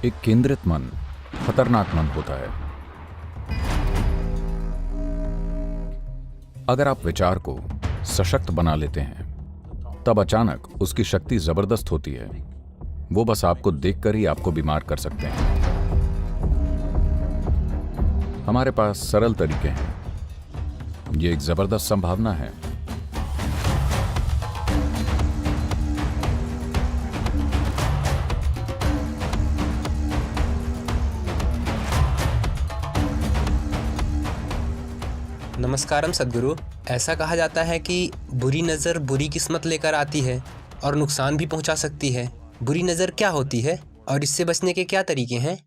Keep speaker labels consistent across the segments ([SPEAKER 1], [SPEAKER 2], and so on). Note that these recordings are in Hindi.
[SPEAKER 1] एक केंद्रित मन खतरनाक मन होता है। अगर आप विचार को सशक्त बना लेते हैं तब अचानक उसकी शक्ति जबरदस्त होती है। वो बस आपको देखकर ही आपको बीमार कर सकते हैं। हमारे पास सरल तरीके हैं। ये एक जबरदस्त संभावना है।
[SPEAKER 2] नमस्कारम सद्गुरु। ऐसा कहा जाता है कि बुरी नज़र बुरी किस्मत लेकर आती है और नुकसान भी पहुंचा सकती है। बुरी नज़र क्या होती है और इससे बचने के क्या तरीके हैं?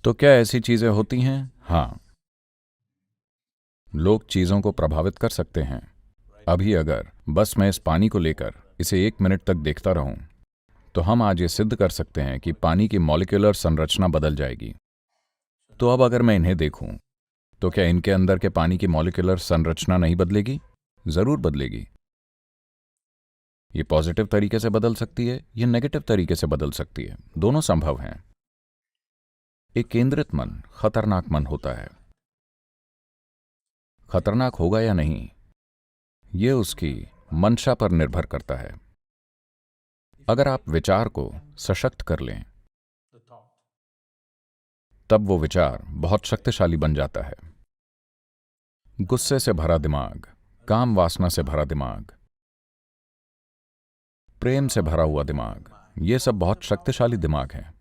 [SPEAKER 1] तो क्या ऐसी चीजें होती हैं? हाँ, लोग चीजों को प्रभावित कर सकते हैं। अभी अगर बस मैं इस पानी को लेकर इसे 1 मिनट तक देखता रहूं तो हम आज ये सिद्ध कर सकते हैं कि पानी की मॉलिक्यूलर संरचना बदल जाएगी। तो अब अगर मैं इन्हें देखूं तो क्या इनके अंदर के पानी की मॉलिक्यूलर संरचना नहीं बदलेगी? जरूर बदलेगी। ये पॉजिटिव तरीके से बदल सकती है, ये नेगेटिव तरीके से बदल सकती है। दोनों संभव हैं। एक केंद्रित मन खतरनाक मन होता है। खतरनाक होगा या नहीं, यह उसकी मंशा पर निर्भर करता है। अगर आप विचार को सशक्त कर लें तब वो विचार बहुत शक्तिशाली बन जाता है। गुस्से से भरा दिमाग, काम वासना से भरा दिमाग, प्रेम से भरा हुआ दिमाग, ये सब बहुत शक्तिशाली दिमाग हैं।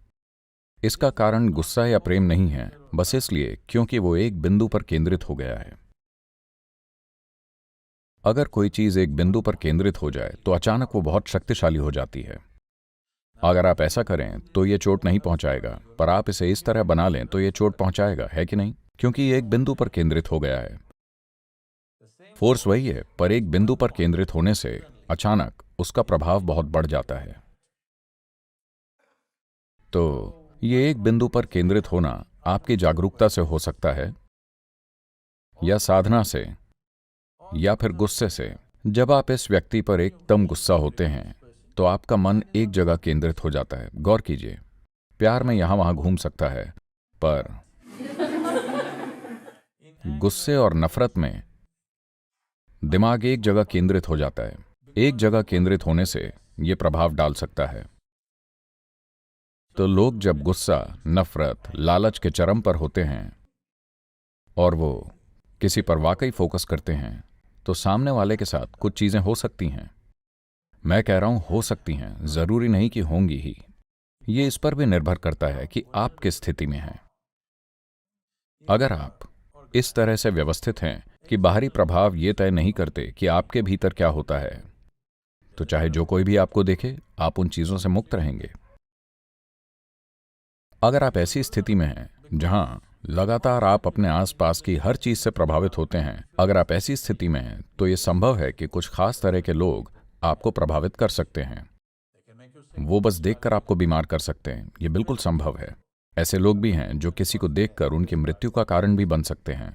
[SPEAKER 1] इसका कारण गुस्सा या प्रेम नहीं है, बस इसलिए क्योंकि वो एक बिंदु पर केंद्रित हो गया है। अगर कोई चीज एक बिंदु पर केंद्रित हो जाए तो अचानक वो बहुत शक्तिशाली हो जाती है। अगर आप ऐसा करें तो ये चोट नहीं पहुंचाएगा, पर आप इसे इस तरह बना लें तो ये चोट पहुंचाएगा, है कि नहीं? क्योंकि ये एक बिंदु पर केंद्रित हो गया है। फोर्स वही है, पर एक बिंदु पर केंद्रित होने से अचानक उसका प्रभाव बहुत बढ़ जाता है। तो ये एक बिंदु पर केंद्रित होना आपकी जागरूकता से हो सकता है, या साधना से, या फिर गुस्से से। जब आप इस व्यक्ति पर एकदम गुस्सा होते हैं तो आपका मन एक जगह केंद्रित हो जाता है। गौर कीजिए, प्यार में यहां वहां घूम सकता है, पर गुस्से और नफरत में दिमाग एक जगह केंद्रित हो जाता है। एक जगह केंद्रित होने से यह प्रभाव डाल सकता है। तो लोग जब गुस्सा, नफरत, लालच के चरम पर होते हैं और वो किसी पर वाकई फोकस करते हैं तो सामने वाले के साथ कुछ चीजें हो सकती हैं। मैं कह रहा हूं हो सकती हैं, जरूरी नहीं कि होंगी ही। ये इस पर भी निर्भर करता है कि आप किस स्थिति में हैं। अगर आप इस तरह से व्यवस्थित हैं कि बाहरी प्रभाव ये तय नहीं करते कि आपके भीतर क्या होता है, तो चाहे जो कोई भी आपको देखे, आप उन चीजों से मुक्त रहेंगे। अगर आप ऐसी स्थिति में हैं जहां लगातार आप अपने आसपास की हर चीज से प्रभावित होते हैं, अगर आप ऐसी स्थिति में हैं तो यह संभव है कि कुछ खास तरह के लोग आपको प्रभावित कर सकते हैं। वो बस देखकर आपको बीमार कर सकते हैं। यह बिल्कुल संभव है। ऐसे लोग भी हैं जो किसी को देखकर उनकी मृत्यु का कारण भी बन सकते हैं।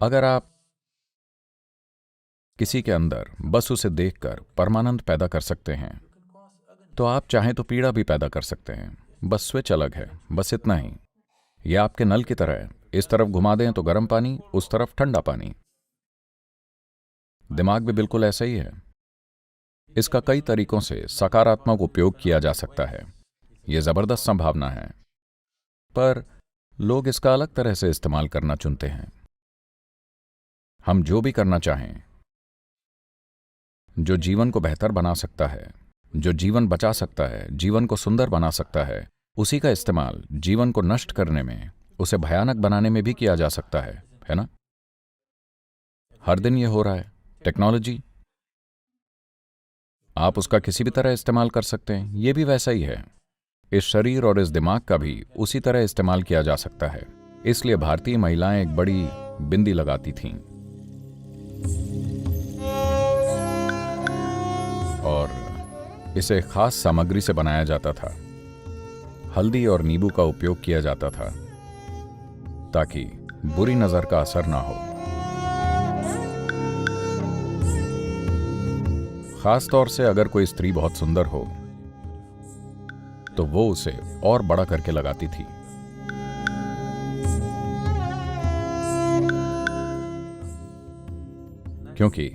[SPEAKER 1] अगर आप किसी के अंदर बस उसे देखकर परमानंद पैदा कर सकते हैं तो आप चाहें तो पीड़ा भी पैदा कर सकते हैं। बस स्विच अलग है, बस इतना ही। यह आपके नल की तरह है। इस तरफ घुमा दें तो गर्म पानी, उस तरफ ठंडा पानी। दिमाग भी बिल्कुल ऐसा ही है। इसका कई तरीकों से सकारात्मक उपयोग किया जा सकता है। यह जबरदस्त संभावना है, पर लोग इसका अलग तरह से इस्तेमाल करना चुनते हैं। हम जो भी करना चाहें, जो जीवन को बेहतर बना सकता है, जो जीवन बचा सकता है, जीवन को सुंदर बना सकता है, उसी का इस्तेमाल जीवन को नष्ट करने में, उसे भयानक बनाने में भी किया जा सकता है ना? हर दिन यह हो रहा है। टेक्नोलॉजी, आप उसका किसी भी तरह इस्तेमाल कर सकते हैं। यह भी वैसा ही है। इस शरीर और इस दिमाग का भी उसी तरह इस्तेमाल किया जा सकता है। इसलिए भारतीय महिलाएं एक बड़ी बिंदी लगाती थीं और इसे खास सामग्री से बनाया जाता था। हल्दी और नींबू का उपयोग किया जाता था ताकि बुरी नजर का असर ना हो। खास तौर से अगर कोई स्त्री बहुत सुंदर हो तो वो उसे और बड़ा करके लगाती थी। क्योंकि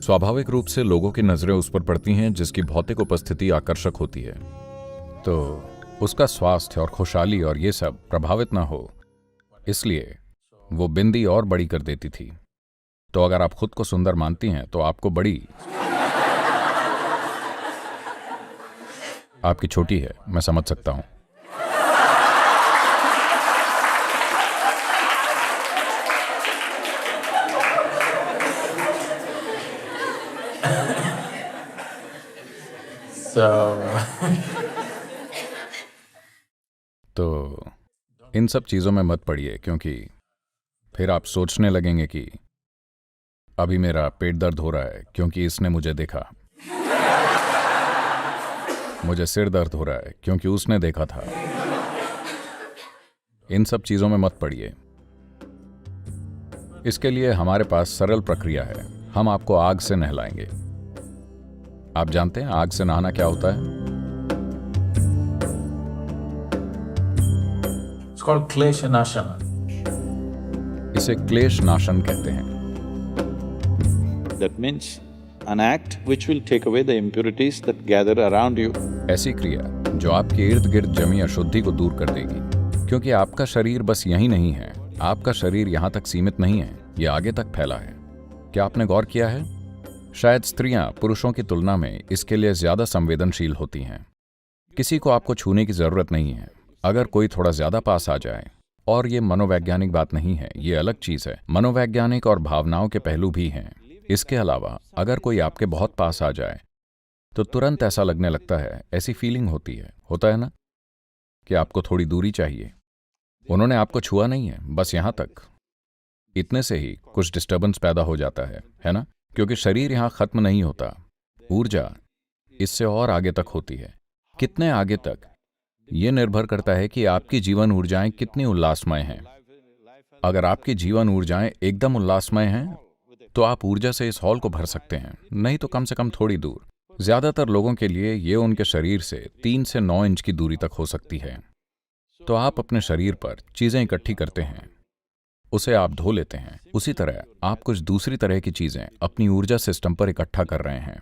[SPEAKER 1] स्वाभाविक रूप से लोगों की नजरें उस पर पड़ती हैं जिसकी भौतिक उपस्थिति आकर्षक होती है, तो उसका स्वास्थ्य और खुशहाली और ये सब प्रभावित ना हो, इसलिए वो बिंदी और बड़ी कर देती थी। तो अगर आप खुद को सुंदर मानती हैं तो आपको बड़ी आपकी छोटी है, मैं समझ सकता हूं। तो इन सब चीजों में मत पड़िए, क्योंकि फिर आप सोचने लगेंगे कि अभी मेरा पेट दर्द हो रहा है क्योंकि इसने मुझे देखा, मुझे सिर दर्द हो रहा है क्योंकि उसने देखा था। इन सब चीजों में मत पड़िए। इसके लिए हमारे पास सरल प्रक्रिया है। हम आपको आग से नहलाएंगे। आप जानते हैं आग से नहाना क्या होता है?
[SPEAKER 3] It's called Kleshanashana.
[SPEAKER 1] इसे क्लेश नाशन कहते हैं।
[SPEAKER 4] That means an act which will take away the impurities that gather around you.
[SPEAKER 1] ऐसी क्रिया जो आपके इर्द गिर्द जमी अशुद्धि को दूर कर देगी, क्योंकि आपका शरीर बस यही नहीं है, आपका शरीर यहां तक सीमित नहीं है, ये आगे तक फैला है। क्या आपने गौर किया है? शायद स्त्रियां पुरुषों की तुलना में इसके लिए ज्यादा संवेदनशील होती हैं। किसी को आपको छूने की जरूरत नहीं है। अगर कोई थोड़ा ज्यादा पास आ जाए, और ये मनोवैज्ञानिक बात नहीं है, ये अलग चीज है, मनोवैज्ञानिक और भावनाओं के पहलू भी हैं। इसके अलावा अगर कोई आपके बहुत पास आ जाए तो तुरंत ऐसा लगने लगता है, ऐसी फीलिंग होती है, होता है ना, कि आपको थोड़ी दूरी चाहिए। उन्होंने आपको छुआ नहीं है, बस यहां तक। इतने से ही कुछ डिस्टर्बेंस पैदा हो जाता है ना? क्योंकि शरीर यहां खत्म नहीं होता, ऊर्जा इससे और आगे तक होती है। कितने आगे तक, यह निर्भर करता है कि आपकी जीवन ऊर्जाएं कितनी उल्लासमय हैं। अगर आपकी जीवन ऊर्जाएं एकदम उल्लासमय हैं तो आप ऊर्जा से इस हॉल को भर सकते हैं, नहीं तो कम से कम थोड़ी दूर। ज्यादातर लोगों के लिए ये उनके शरीर से 3 से 9 इंच की दूरी तक हो सकती है। तो आप अपने शरीर पर चीजें इकट्ठी करते हैं, उसे आप धो लेते हैं। उसी तरह आप कुछ दूसरी तरह की चीजें अपनी ऊर्जा सिस्टम पर इकट्ठा कर रहे हैं।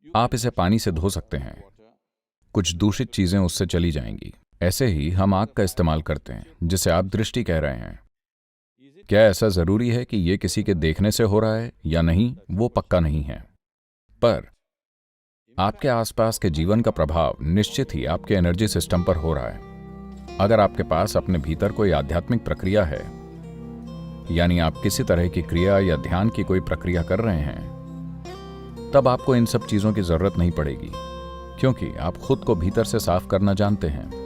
[SPEAKER 1] आप इसे पानी से धो सकते हैं, कुछ दूषित चीजें उससे चली जाएंगी। ऐसे ही हम आग का इस्तेमाल करते हैं, जिसे आप दृष्टि कह रहे हैं। क्या ऐसा जरूरी है कि यह किसी के देखने से हो रहा है या नहीं? वो पक्का नहीं है, पर आपके आसपास के जीवन का प्रभाव निश्चित ही आपके एनर्जी सिस्टम पर हो रहा है। अगर आपके पास अपने भीतर कोई आध्यात्मिक प्रक्रिया है, यानी आप किसी तरह की क्रिया या ध्यान की कोई प्रक्रिया कर रहे हैं, तब आपको इन सब चीजों की जरूरत नहीं पड़ेगी, क्योंकि आप खुद को भीतर से साफ करना जानते हैं।